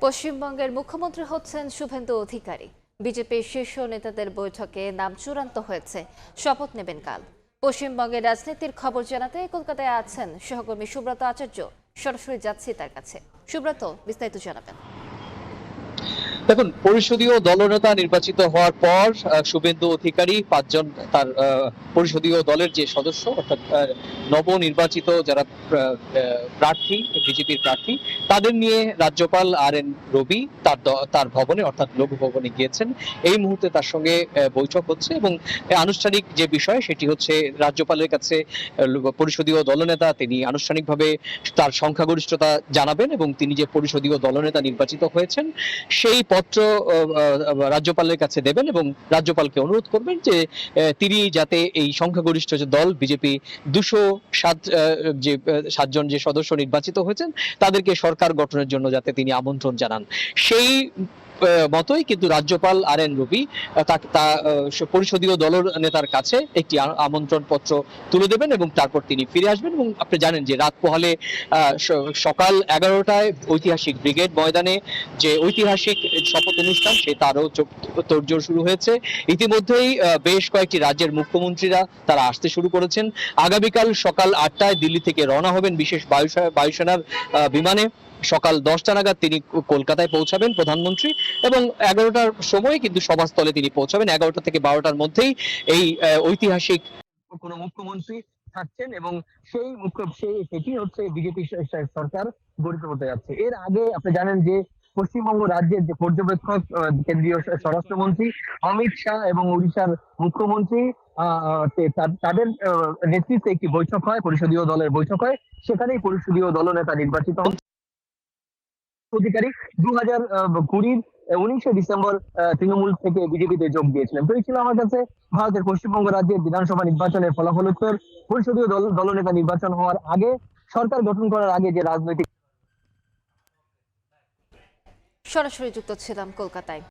পশ্চিমবঙ্গের মুখ্যমন্ত্রী হচ্ছেন শুভেন্দু অধিকারী। বিজেপির শীর্ষ নেতাদের বৈঠকে নাম চূড়ান্ত হয়েছে, শপথ নেবেন কাল। পশ্চিমবঙ্গের রাজনীতির খবর জানাতে কলকাতায় আছেন সহকর্মী সুব্রত আচার্য। সরাসরি যাচ্ছি তার কাছে। সুব্রত, বিস্তারিত জানাবেন। দেখুন, পরিষদীয় দলনেতা নির্বাচিত হওয়ার পর শুভেন্দু অধিকারী পাঁচজন তার পরিষদীয় দলের যে সদস্য অর্থাৎ নবনির্বাচিত যারা প্রার্থী, বিজেপির প্রার্থী, তাদের নিয়ে রাজ্যপাল RN রবি তার ভবনে অর্থাৎ লোক ভবনে গিয়েছেন। এই মুহূর্তে তার সঙ্গে বৈঠক হচ্ছে এবং আনুষ্ঠানিক যে বিষয় সেটি হচ্ছে রাজ্যপালের কাছে পরিষদীয় দলনেতা তিনি আনুষ্ঠানিকভাবে তার সংখ্যাগরিষ্ঠতা জানাবেন এবং তিনি যে পরিষদীয় দলনেতা নির্বাচিত হয়েছেন সেই পত্র রাজ্যপালের কাছে দেবেন এবং রাজ্যপালকে অনুরোধ করবেন যে তিনি যাতে এই সংখ্যাগরিষ্ঠ যে দল বিজেপি 207 যে 7জন যে সদস্য নির্বাচিত হয়েছেন তাদেরকে সরকার গঠনের জন্য যাতে তিনি আমন্ত্রণ জানান, সেই মতোই কিন্তু রাজ্যপাল RN রবি পরিষদীয় দল নেতার কাছে একটি আমন্ত্রণ পত্র তুলে দেবেন এবং তারপর তিনি ফিরে আসবেন। এবং আপনি জানেন যে রাত পোহালে সকাল 11টায় ঐতিহাসিক ব্রিগেড ময়দানে যে ঐতিহাসিক শপথ অনুষ্ঠান তারও তোড়জোড় শুরু হয়েছে। ইতিমধ্যেই বেশ কয়েকটি রাজ্যের মুখ্যমন্ত্রীরা তারা আসতে শুরু করেছেন। আগামীকাল সকাল 8টায় দিল্লি থেকে রওনা হবেন বিশেষ বায়ুসেনার বিমানে। সকাল 10টা নাগাদ তিনি কলকাতায় পৌঁছাবেন প্রধানমন্ত্রী, এবং 11টার সময় কিন্তু সভাস্থলে তিনি পৌঁছাবেন। 11টা থেকে 12টার মধ্যেই এই ঐতিহাসিক কোন মুখ্যমন্ত্রী থাকছেন এবং সেটি হচ্ছে বিজেপি সরকার গঠিত হতে যাচ্ছে। এর আগে আপনি জানেন যে পশ্চিমবঙ্গ রাজ্যের যে পর্যবেক্ষক কেন্দ্রীয় স্বরাষ্ট্রমন্ত্রী অমিত শাহ এবং উড়িষ্যার মুখ্যমন্ত্রী তাদের নেতৃত্বে একটি বৈঠক হয়, পরিষদীয় দলের বৈঠক হয়। সেখানেই পরিষদীয় দলনেতা নির্বাচিত হন অধিকারী 2020 19শে ডিসেম্বর তৃণমূল থেকে বিজেপিতে যোগ দিয়েছিলেন। তো এই ছিল আমার কাছে ভারতের পশ্চিমবঙ্গ রাজ্যের বিধানসভা নির্বাচনের ফলাফল উত্তর। পরিষদীয় দলনেতা নির্বাচন হওয়ার আগে, সরকার গঠন করার আগে যে রাজনৈতিক। সরাসরি যুক্ত ছিলাম কলকাতায়।